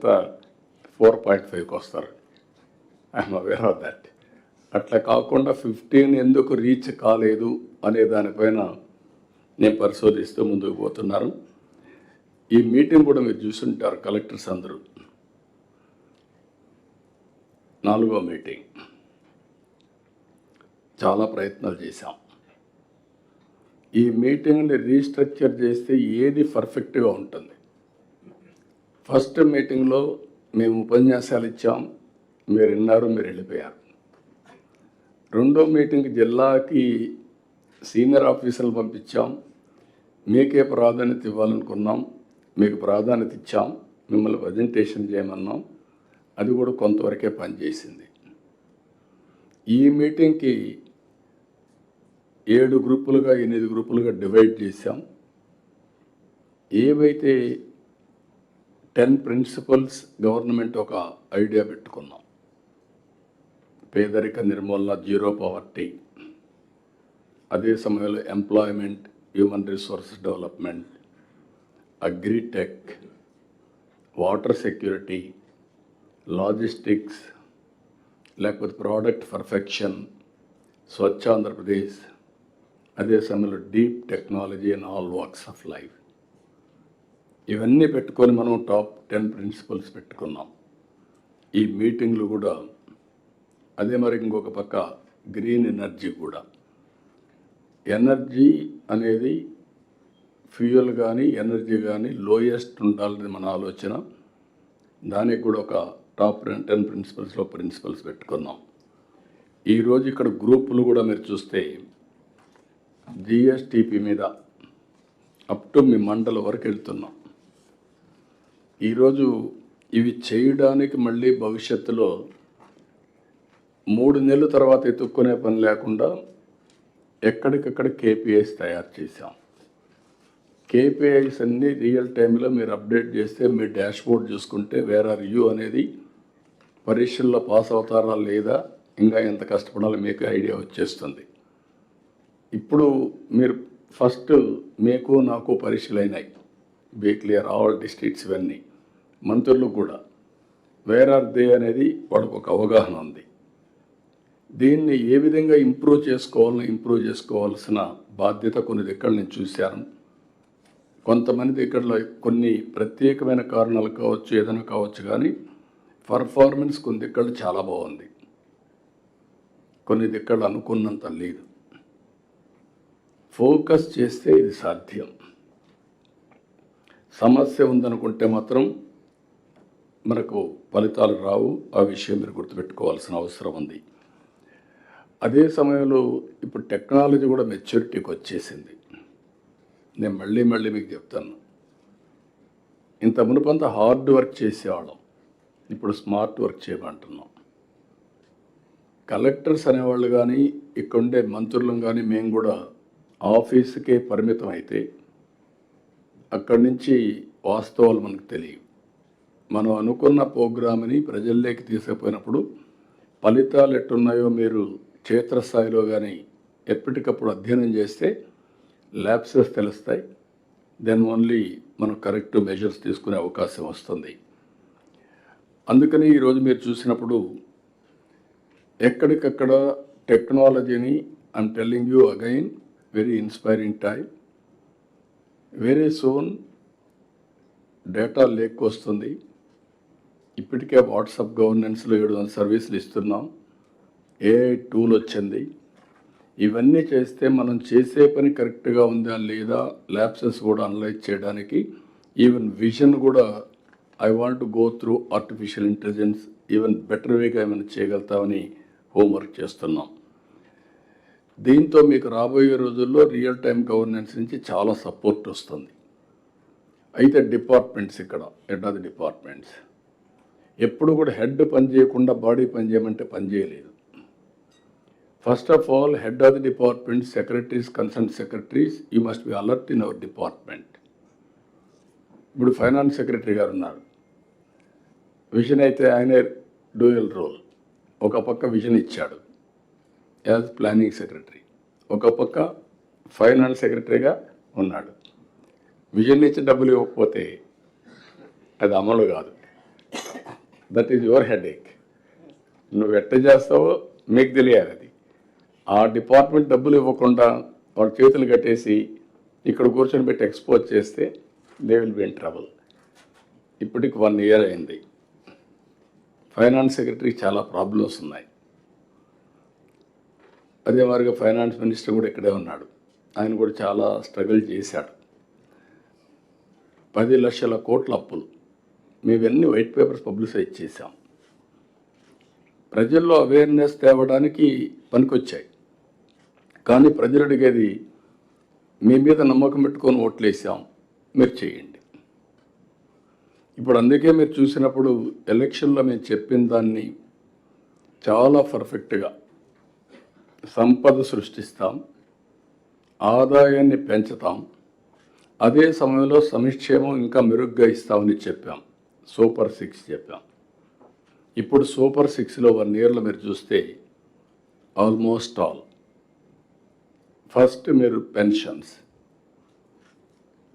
వీళ్ళంతా 4.5కి వస్తారు. I'm aware of that. అట్లా కాకుండా 15 ఎందుకు రీచ్ కాలేదు అనే దానిపైన నేను పరిశోధిస్తూ ముందుకు పోతున్నాను. ఈ మీటింగ్ కూడా మీరు చూసుంటారు, కలెక్టర్స్ అందరూ. 4వ మీటింగ్. చాలా ప్రయత్నాలు చేశాం. ఈ మీటింగ్ని రీస్ట్రక్చర్ చేస్తే ఏది పర్ఫెక్ట్గా ఉంటుంది. ఫస్ట్ మీటింగ్లో మేము ఉపన్యాసాలు ఇచ్చాం, మీరు విన్నారు, మీరు వెళ్ళిపోయారు. రెండో మీటింగ్ జిల్లాకి సీనియర్ ఆఫీసర్లు పంపించాం, మీకే ప్రాధాన్యత ఇవ్వాలనుకున్నాం, మీకు ప్రాధాన్యత ఇచ్చాం, మిమ్మల్ని ప్రజెంటేషన్ చేయమన్నాం, అది కూడా కొంతవరకే పనిచేసింది. ఈ మీటింగ్కి 7 గ్రూపులుగా 8 గ్రూపులుగా డివైడ్ చేశాం. ఏవైతే 10 ప్రిన్సిపల్స్ గవర్నమెంట్ ఒక ఐడియా పెట్టుకున్నాం. పేదరిక నిర్మూలన, జీరో పవర్టీ, అదే సమయంలో employment, human resources development, agritech, water security, logistics, లేకపోతే ప్రోడక్ట్ పర్ఫెక్షన్, స్వచ్ఛ ఆంధ్రప్రదేశ్, అదే సమయంలో deep technology and all walks of life. ఇవన్నీ పెట్టుకొని మనం టాప్ 10 ప్రిన్సిపల్స్ పెట్టుకున్నాం. ఈ మీటింగ్లు కూడా అదే. మరి ఇంకొక పక్క గ్రీన్ ఎనర్జీ కూడా. ఎనర్జీ అనేది ఫ్యూయల్ కానీ ఎనర్జీ కానీ లోయెస్ట్ ఉండాలని మన ఆలోచన. దానికి కూడా ఒక టాప్ 10 ప్రిన్సిపల్స్లో ప్రిన్సిపల్స్ పెట్టుకున్నాం. ఈరోజు ఇక్కడ గ్రూపులు కూడా మీరు చూస్తే జిఎస్టిపి మీద అప్ టు మీ మండల వరకు వెళ్తున్నాం. ఈరోజు ఇవి చేయడానికి మళ్ళీ భవిష్యత్తులో 3 నెలల తర్వాత ఎత్తుక్కునే పని లేకుండా ఎక్కడికక్కడ కేపీఐస్ తయారు చేశాం. కేపీఐస్ అన్నీ రియల్ టైంలో మీరు అప్డేట్ చేస్తే మీ డాష్బోర్డ్ చూసుకుంటే వేర్ ఆర్ యూ అనేది, పరీక్షల్లో పాస్ అవుతారా లేదా, ఇంకా ఎంత కష్టపడాలో మీకు ఐడియా వచ్చేస్తుంది. ఇప్పుడు మీరు ఫస్ట్ మీకు నాకు పరీక్షలు అయినాయి, బీ క్లియర్ ఆల్ డిస్ట్రిక్ట్స్, ఇవన్నీ మంత్రులు కూడా వేర్ ఆర్ దే అనేది వాళ్ళకు ఒక అవగాహన ఉంది. దీన్ని ఏ విధంగా ఇంప్రూవ్ చేసుకోవాల్సిన బాధ్యత కొన్ని దగ్గర నేను చూశాను. కొంతమంది దగ్గరలో కొన్ని ప్రత్యేకమైన కారణాలు కావచ్చు, ఏదైనా కావచ్చు, కానీ పర్ఫార్మెన్స్ కొన్ని దగ్గర చాలా బాగుంది, కొన్ని దగ్గర అనుకున్నంత లేదు. ఫోకస్ చేస్తే ఇది సాధ్యం. సమస్య ఉందనుకుంటే మాత్రం మనకు ఫలితాలు రావు. ఆ విషయం మీరు గుర్తుపెట్టుకోవాల్సిన అవసరం ఉంది. అదే సమయంలో ఇప్పుడు టెక్నాలజీ కూడా మెచ్యూరిటీకి వచ్చేసింది. నేను మళ్ళీ మీకు చెప్తాను, ఇంత మునుపంతా హార్డ్ వర్క్ చేసేవాళ్ళం, ఇప్పుడు స్మార్ట్ వర్క్ చేయమంటున్నాం. కలెక్టర్స్ అనేవాళ్ళు కానీ ఇక్కడుండే మంత్రులం కానీ మేము కూడా ఆఫీసుకే పరిమితం అయితే అక్కడి నుంచి వాస్తవాలు మనకు తెలియవు. మనం అనుకున్న ప్రోగ్రామ్ని ప్రజల్లోకి తీసుకుపోయినప్పుడు ఫలితాలు ఎట్టున్నాయో మీరు క్షేత్రస్థాయిలో కానీ ఎప్పటికప్పుడు అధ్యయనం చేస్తే ల్యాప్సెస్ తెలుస్తాయి. దెన్ ఓన్లీ మనం కరెక్ట్ మెజర్స్ తీసుకునే అవకాశం వస్తుంది. అందుకని ఈరోజు మీరు చూసినప్పుడు ఎక్కడికక్కడ టెక్నాలజీని, I'm telling you again, very inspiring time. Very soon data lake వస్తుంది. ఇప్పటికే వాట్సాప్ గవర్నెన్స్లో 700 సర్వీసులు ఇస్తున్నాం. ఏఐ టూల్ వచ్చింది. ఇవన్నీ చేస్తే మనం చేసే పని కరెక్ట్గా ఉందా లేదా, ల్యాప్సెస్ కూడా అనలైజ్ చేయడానికి, ఈవెన్ విజన్ కూడా I want to go through artificial intelligence even better వేగా ఏమైనా చేయగలుగుతామని హోంవర్క్ చేస్తున్నాం. దీంతో మీకు రాబోయే రోజుల్లో రియల్ టైం గవర్నెన్స్ నుంచి చాలా సపోర్ట్ వస్తుంది. అయితే డిపార్ట్మెంట్స్, ఇక్కడ హెడ్ ఆఫ్ ది డిపార్ట్మెంట్స్ ఎప్పుడు కూడా హెడ్ పని చేయకుండా బాడీ పని చేయమంటే పని చేయలేదు. First of all, head of the department, secretaries, concern secretaries, you must be alert in our department. ఇప్పుడు ఫైనాన్స్ సెక్రటరీ గారు ఉన్నారు. విజన్ అయితే ఆయనే డ్యూయల్ రోల్. ఒక పక్క విజన్ ఇచ్చాడు యాజ్ ప్లానింగ్ సెక్రటరీ, ఒక పక్క ఫైనాన్స్ సెక్రటరీగా ఉన్నాడు. విజన్ ఇచ్చి డబ్బులు ఇవ్వకపోతే అది అమలు కాదు. That is your headache. నువ్వు ఎట్ట చేస్తావో మీకు తెలియాలి. అది ఆ డిపార్ట్మెంట్ డబ్బులు ఇవ్వకుండా వాళ్ళ చేతులు కట్టేసి ఇక్కడ కూర్చొని పెట్టి ఎక్స్పోజ్ చేస్తే they will be in trouble. ఇప్పటికి 1 year అయింది. ఫైనాన్స్ సెక్రటరీకి చాలా ప్రాబ్లమ్స్ ఉన్నాయి. అదే మాదిరిగా ఫైనాన్స్ మినిస్టర్ కూడా ఇక్కడే ఉన్నాడు. ఆయన కూడా చాలా స్ట్రగుల్ చేశాడు. 10 లక్షల కోట్ల అప్పులు. మేవన్నీ వైట్ పేపర్స్ పబ్లిసైజ్ చేశాం. ప్రజల్లో అవేర్నెస్ తేవడానికి పనికొచ్చాయి. కానీ ప్రజలు అడిగేది మీ మీద నమ్మకం పెట్టుకొని ఓట్లేసాం, మీరు చేయండి. ఇప్పుడు అందుకే మీరు చూసినప్పుడు ఎలక్షన్లో మేము చెప్పిన దాన్ని చాలా పర్ఫెక్ట్గా సంపద సృష్టిస్తాం, ఆదాయాన్ని పెంచుతాం, అదే సమయంలో సంక్షేమం ఇంకా మెరుగ్గా ఇస్తామని చెప్పాం. సూపర్ 6 చెప్పాం. ఇప్పుడు సూపర్ 6లో 1 yearలో మీరు చూస్తే ఆల్మోస్ట్ ఆల్ ఫస్ట్ మీరు pensions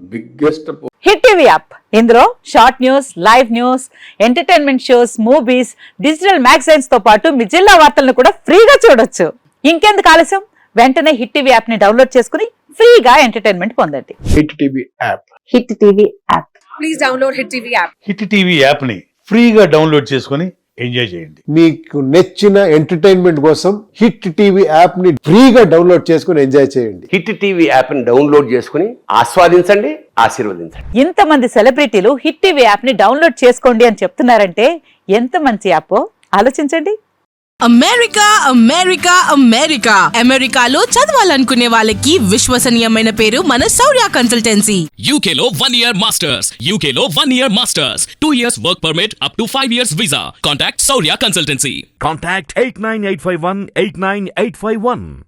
biggest. Hit TV app, ఇందులో short news, live news, entertainment shows, movies, digital magazines తో పాటు మీ జిల్లా వార్తలను కూడా ఫ్రీగా చూడొచ్చు. ఇంకెందుకు ఆలస్యం, వెంటనే హిట్ టీవీ యాప్ ని డౌన్లోడ్ చేసుకుని ఫ్రీగా ఎంటర్టైన్మెంట్ పొందండి. Hit TV app. Hit TV app. Please download hit TV app. Hit TV app ని ఫ్రీగా డౌన్లోడ్ చేసుకొని ఎంజాయ్ చేయండి. మీకు నచ్చిన ఎంటర్టైన్మెంట్ కోసం హిట్ టీవీ యాప్ ని ఫ్రీగా డౌన్లోడ్ చేసుకొని ఎంజాయ్ చేయండి. హిట్ టీవీ యాప్ ని డౌన్లోడ్ చేసుకుని ఆస్వాదించండి, ఆశీర్వదించండి. ఇంతమంది సెలబ్రిటీలు హిట్ టీవీ యాప్ ని డౌన్లోడ్ చేసుకోండి అని చెప్తున్నారంటే ఎంత మంచి యాప్ ఆలోచించండి. అమెరికా అమెరికా అమెరికా అమెరికాలో చదవాలనుకునే వాళ్ళకి విశ్వసనీయమైన పేరు మన శౌర్య కన్సల్టెన్సీ. UK లో 1 year masters. UK లో 1 year masters. 2 years work permit up to 5 years visa. Contact Saurya Consultancy. Contact 89851 89851.